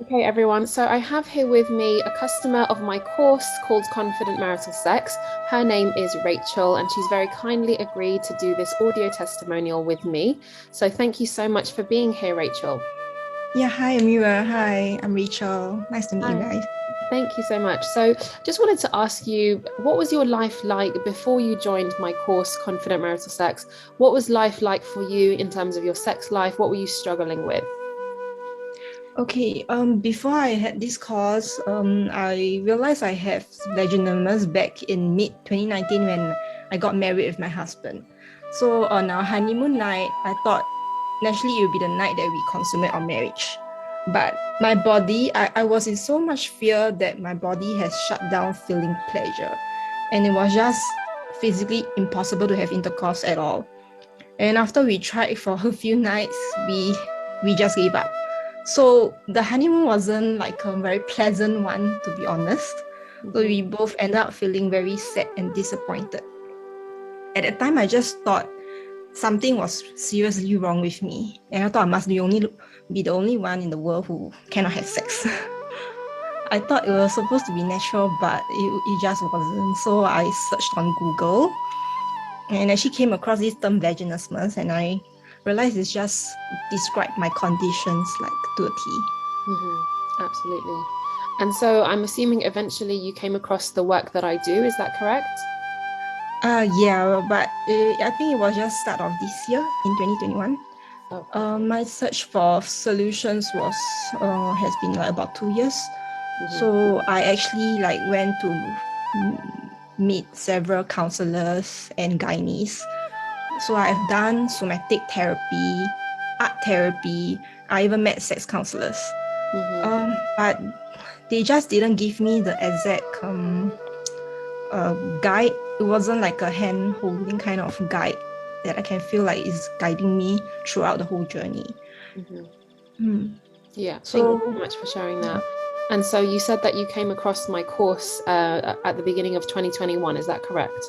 Okay, everyone. So I have here with me a customer of my course called Confident Marital Sex. Her name is Rachel, and she's very kindly agreed to do this audio testimonial with me. So thank you so much for being here, Rachel. Yeah, hi Amira. Hi, I'm Rachel. Nice to meet you Hi. guys. Thank you so much. So just wanted to ask you, what was your life like before you joined my course, Confident Marital Sex? What was life like for you in terms of your sex life? What were you struggling with? Okay, before I had this course, I realized I have vaginismus back in mid 2019 when I got married with my husband. So on our honeymoon night, I thought naturally it would be the night that we consummate our marriage. But my body, I was in so much fear that my body has shut down feeling pleasure. And it was just physically impossible to have intercourse at all. And after we tried for a few nights, we just gave up. So the honeymoon wasn't like a very pleasant one, to be honest. So we both ended up feeling very sad and disappointed. At that time, I just thought something was seriously wrong with me, and I thought I must be the only one in the world who cannot have sex. I thought it was supposed to be natural, but it just wasn't. So I searched on Google and actually came across this term vaginismus, and I realized it's just described my conditions like to a T. Absolutely. And so I'm assuming eventually you came across the work that I do. Is that correct? Yeah, but I think it was just start of this year in 2021. Oh. My search for solutions has been like about 2 years. So I actually like went to meet several counselors and gynaes. So I've done somatic therapy, art therapy. I even met sex counselors. But they just didn't give me the exact guide. It wasn't like a hand holding kind of guide that I can feel like is guiding me throughout the whole journey. Yeah, thank you so much for sharing that. And so you said that you came across my course at the beginning of 2021. Is that correct?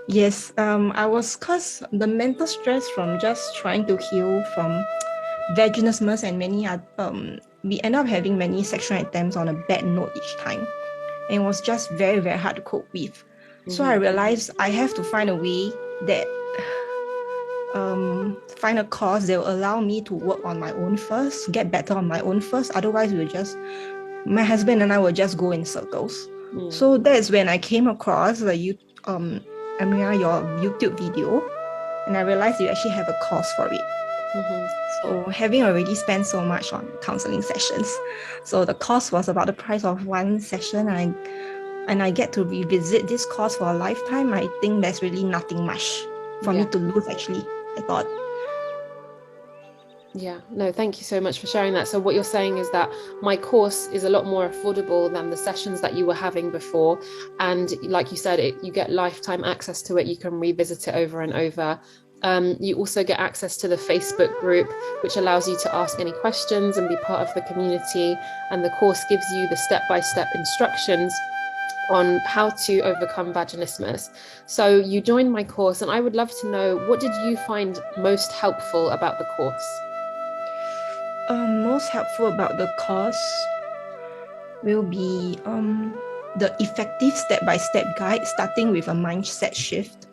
Yes, I was cause the mental stress from just trying to heal from vaginismus and we end up having many sexual attempts on a bad note each time. And it was just very, very hard to cope with. So I realized I have to find a way that find a course that will allow me to work on my own first, get better on my own first. Otherwise, my husband and I will just go in circles. So that's when I came across Amira, your YouTube video, and I realized you actually have a course for it. So having already spent so much on counseling sessions, so the cost was about the price of one session, and I get to revisit this course for a lifetime. I think there's really nothing much for me to lose, actually, I thought. Yeah, no, thank you so much for sharing that. So what you're saying is that my course is a lot more affordable than the sessions that you were having before. And like you said, you get lifetime access to it. You can revisit it over and over. You also get access to the Facebook group, which allows you to ask any questions and be part of the community. And the course gives you the step-by-step instructions on how to overcome vaginismus. So you joined my course, and I would love to know, what did you find most helpful about the course? Most helpful about the course will be the effective step-by-step guide, starting with a mindset shift.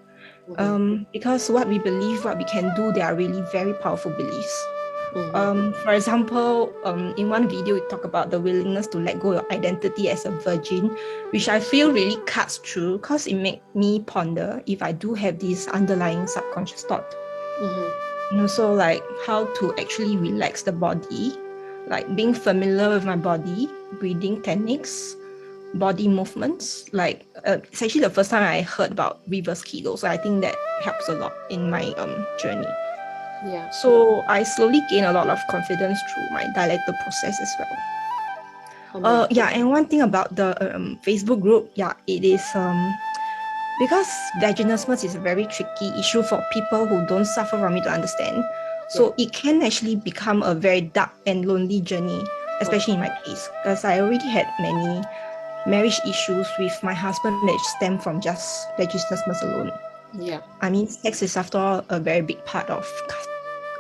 Because what we believe, what we can do, they are really very powerful beliefs. For example, in one video, we talk about the willingness to let go of identity as a virgin, which I feel really cuts through because it makes me ponder if I do have this underlying subconscious thought. And also like how to actually relax the body, like being familiar with my body, breathing techniques, body movements. Like it's actually the first time I heard about reverse kegel, so I think that helps a lot in my journey. Yeah. So I slowly gain a lot of confidence through my dialectal process as well. Yeah, and one thing about the Facebook group, yeah, it is because vaginismus is a very tricky issue for people who don't suffer from it to understand. So it can actually become a very dark and lonely journey, especially in my case, because I already had many marriage issues with my husband that stem from just vaginismus alone. Yeah. I mean, sex is after all a very big part of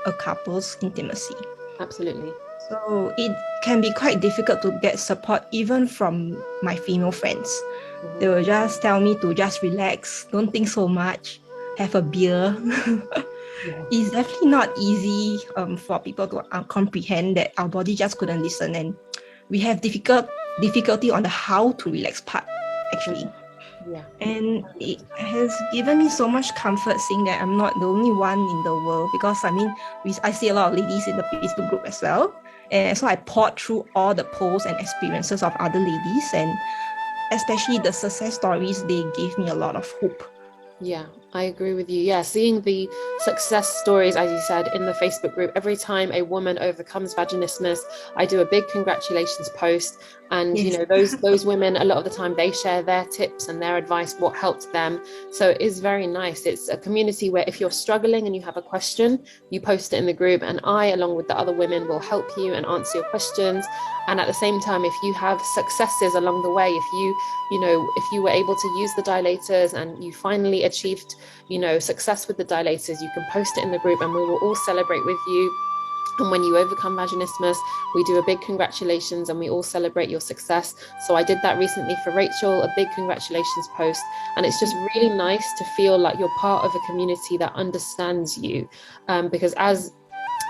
a couple's intimacy. Absolutely. So it can be quite difficult to get support even from my female friends. Mhm. They will just tell me to just relax, don't think so much, have a beer. Yeah. It's definitely not easy for people to comprehend that our body just couldn't listen, and we have difficulty on the how to relax part, actually. Yeah. And it has given me so much comfort seeing that I'm not the only one in the world, because I mean, I see a lot of ladies in the Facebook group as well. And so I poured through all the posts and experiences of other ladies, and especially the success stories, they gave me a lot of hope. Yeah, I agree with you. Yeah, seeing the success stories, as you said, in the Facebook group, every time a woman overcomes vaginismus, I do a big congratulations post. And Yes. those women, a lot of the time, they share their tips and their advice, what helped them. So it is very nice. It's a community where if you're struggling and you have a question, you post it in the group, and I, along with the other women, will help you and answer your questions. And at the same time, if you have successes along the way, if you were able to use the dilators and you finally achieved success with the dilators, you can post it in the group and we will all celebrate with you. And when you overcome vaginismus, we do a big congratulations and we all celebrate your success. So I did that recently for Rachel, a big congratulations post. And it's just really nice to feel like you're part of a community that understands you. Because as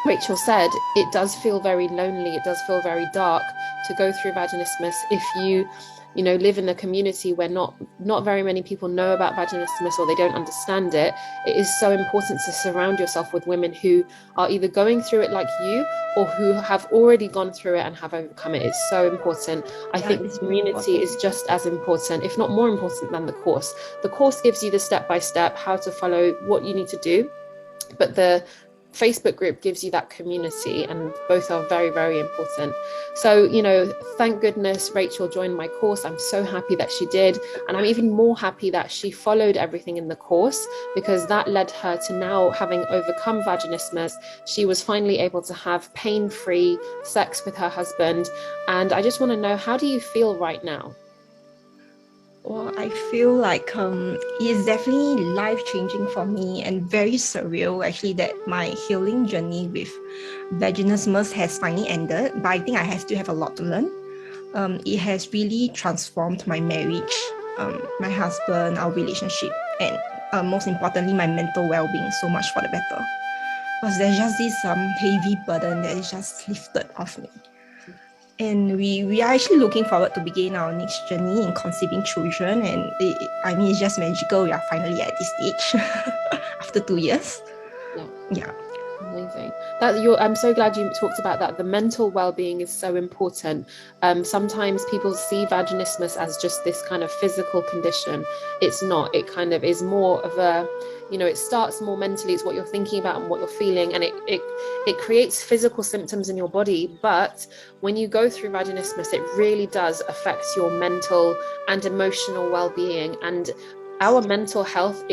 Rachel said, it does feel very lonely. It does feel very dark to go through vaginismus if you live in a community where not very many people know about vaginismus or they don't understand it. It is so important to surround yourself with women who are either going through it like you or who have already gone through it and have overcome it. It's so important. I think the community is just as important, if not more important, than the course. The course gives you the step-by-step how to follow what you need to do, but the Facebook group gives you that community, and both are very, very important. So, thank goodness Rachel joined my course. I'm so happy that she did. And I'm even more happy that she followed everything in the course, because that led her to now, having overcome vaginismus, she was finally able to have pain-free sex with her husband. And I just want to know, how do you feel right now? Well, I feel like it's definitely life-changing for me and very surreal, actually, that my healing journey with vaginismus has finally ended. But I think I still have a lot to learn. It has really transformed my marriage, my husband, our relationship, and most importantly, my mental well-being so much for the better. Because there's just this heavy burden that is just lifted off me. And we are actually looking forward to begin our next journey in conceiving children. And it's just magical. We are finally at this stage after 2 years. Yeah. Amazing. I'm so glad you talked about that. The mental well-being is so important. Sometimes people see vaginismus as just this kind of physical condition. It's not. It kind of is more of a, it starts more mentally. It's what you're thinking about and what you're feeling, and it creates physical symptoms in your body. But when you go through vaginismus, it really does affect your mental and emotional well-being. And our mental health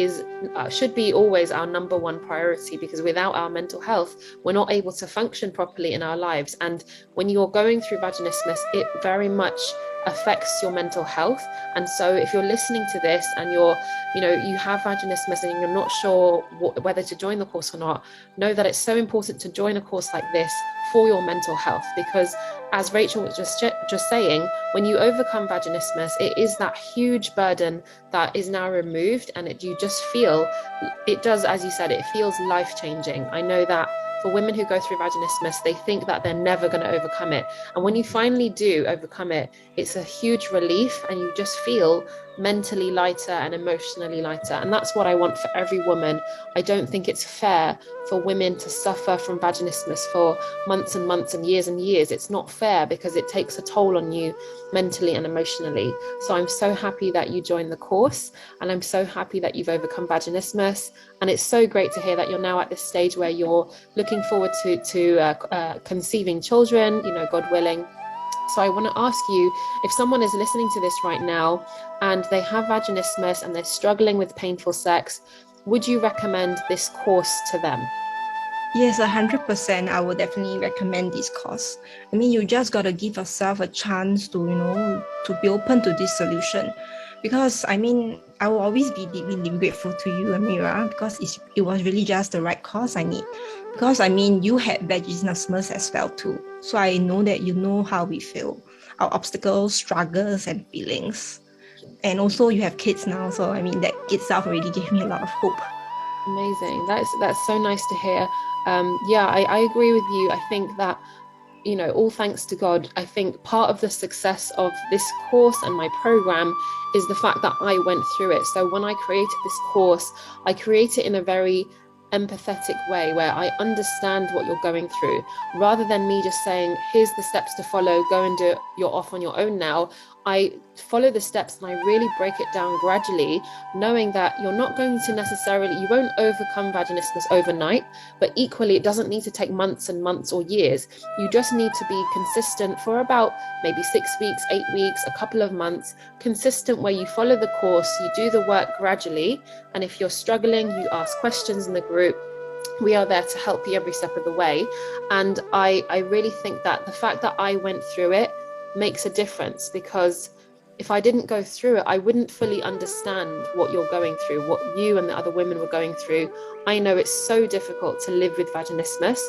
should be always our number one priority, because without our mental health, we're not able to function properly in our lives. And when you're going through vaginismus, it very much affects your mental health. And so if you're listening to this and you have vaginismus and you're not sure whether to join the course or not, know that it's so important to join a course like this for your mental health. Because as Rachel was just saying, when you overcome vaginismus, it is that huge burden that is now removed, and you just feel, it does, as you said, it feels life-changing. I know that for women who go through vaginismus, they think that they're never going to overcome it. And when you finally do overcome it, it's a huge relief, and you just feel mentally lighter and emotionally lighter. And that's what I want for every woman. I don't think it's fair for women to suffer from vaginismus for months and months and years. It's not fair, because it takes a toll on you mentally and emotionally. So I'm so happy that you joined the course, and I'm so happy that you've overcome vaginismus. And it's so great to hear that you're now at this stage where you're looking forward to conceiving children, God willing. So I want to ask you, if someone is listening to this right now and they have vaginismus and they're struggling with painful sex, would you recommend this course to them? Yes, 100%. I would definitely recommend this course. I mean, you just got to give yourself a chance to be open to this solution. because I mean, I will always be deeply grateful to you, Amira, because it was really just the right course I need. Because I mean, you had vaginismus as well too. So I know that you know how we feel, our obstacles, struggles, and feelings. And also you have kids now. So I mean, that itself already gave me a lot of hope. Amazing. That's so nice to hear. Yeah, I agree with you. I think that, you know, all thanks to God, I think part of the success of this course and my program is the fact that I went through it. So when I created this course, I create it in a very empathetic way where I understand what you're going through, rather than me just saying, here's the steps to follow, go and do it, you're off on your own now. I follow the steps and I really break it down gradually, knowing that you're not going to necessarily, you won't overcome vaginismus overnight, but equally it doesn't need to take months and months or years. You just need to be consistent for about maybe 6 weeks, 8 weeks, a couple of months, consistent where you follow the course, you do the work gradually. And if you're struggling, you ask questions in the group. We are there to help you every step of the way. And I really think that the fact that I went through it makes a difference, because if I didn't go through it, I wouldn't fully understand what you're going through, what you and the other women were going through. I know it's so difficult to live with vaginismus,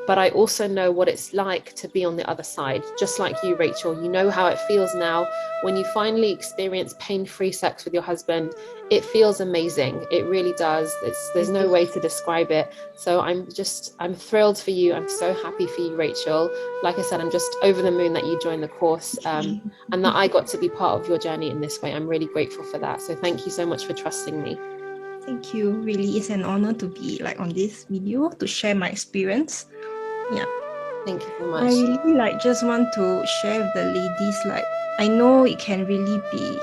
but I also know what it's like to be on the other side. Just like you, Rachel, you know how it feels now when you finally experience pain-free sex with your husband. It feels amazing. It really does. There's no way to describe it. So I'm thrilled for you. I'm so happy for you, Rachel. Like I said, I'm just over the moon that you joined the course, and that I got to be part of your journey in this way. I'm really grateful for that. So thank you so much for trusting me. Thank you. Really, it's an honor to be like on this video to share my experience. Yeah. Thank you so much. I really just want to share with the ladies, I know it can really be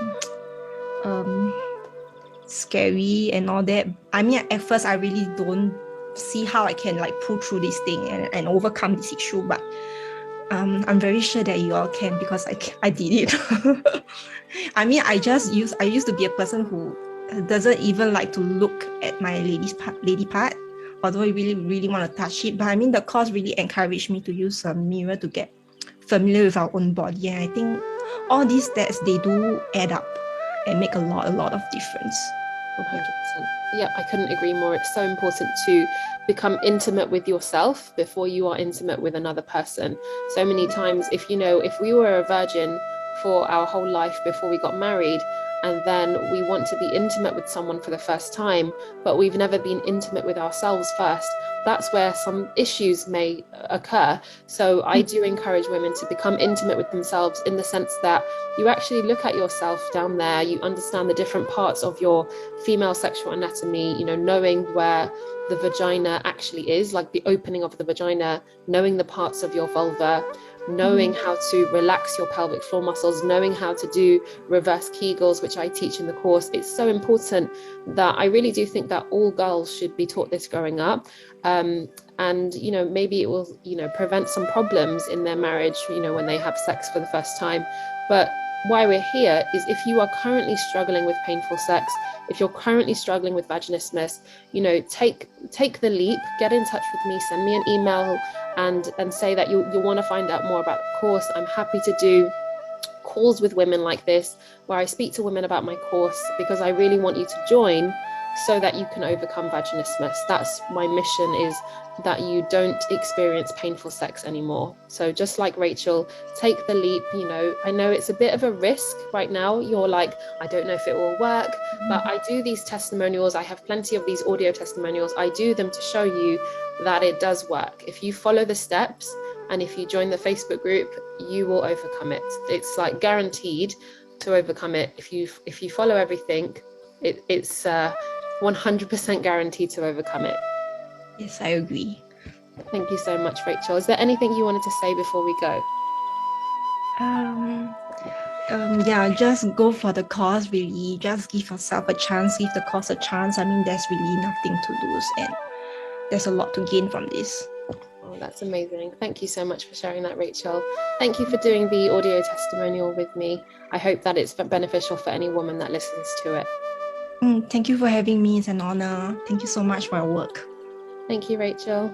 scary and all that. I mean, at first I really don't see how I can pull through this thing and overcome this issue, but I'm very sure that you all can, because I did it. I mean, I used to be a person who doesn't even like to look at my lady part, although I really, really want to touch it. But I mean, the course really encouraged me to use a mirror to get familiar with our own body. And I think all these steps, they do add up and make a lot of difference. 100%. Yeah, I couldn't agree more. It's so important to become intimate with yourself before you are intimate with another person. So many times, if we were a virgin for our whole life before we got married, and then we want to be intimate with someone for the first time, but we've never been intimate with ourselves first, that's where some issues may occur. So I do encourage women to become intimate with themselves, in the sense that you actually look at yourself down there, you understand the different parts of your female sexual anatomy, knowing where the vagina actually is, like the opening of the vagina, knowing the parts of your vulva, knowing how to relax your pelvic floor muscles, knowing how to do reverse Kegels, which I teach in the course. It's so important that I really do think that all girls should be taught this growing up. And maybe it will prevent some problems in their marriage when they have sex for the first time. But why we're here is, if you are currently struggling with painful sex, if you're currently struggling with vaginismus, take the leap, get in touch with me, send me an email and say that you want to find out more about the course. I'm happy to do calls with women like this, where I speak to women about my course, because I really want you to join so that you can overcome vaginismus. That's my mission, is that you don't experience painful sex anymore. So just like Rachel, take the leap. I know it's a bit of a risk right now. You're like, I don't know if it will work, but I do these testimonials. I have plenty of these audio testimonials. I do them to show you that it does work. If you follow the steps and if you join the Facebook group, you will overcome it. It's guaranteed to overcome it. If you follow everything, it's 100% guaranteed to overcome it. Yes, I agree. Thank you so much, Rachel. Is there anything you wanted to say before we go? Yeah, just go for the course, really. Just give yourself a chance, give the course a chance. I mean, there's really nothing to lose, and there's a lot to gain from this. Oh, that's amazing. Thank you so much for sharing that, Rachel. Thank you for doing the audio testimonial with me. I hope that it's beneficial for any woman that listens to it. Thank you for having me. It's an honor. Thank you so much for your work. Thank you, Rachel.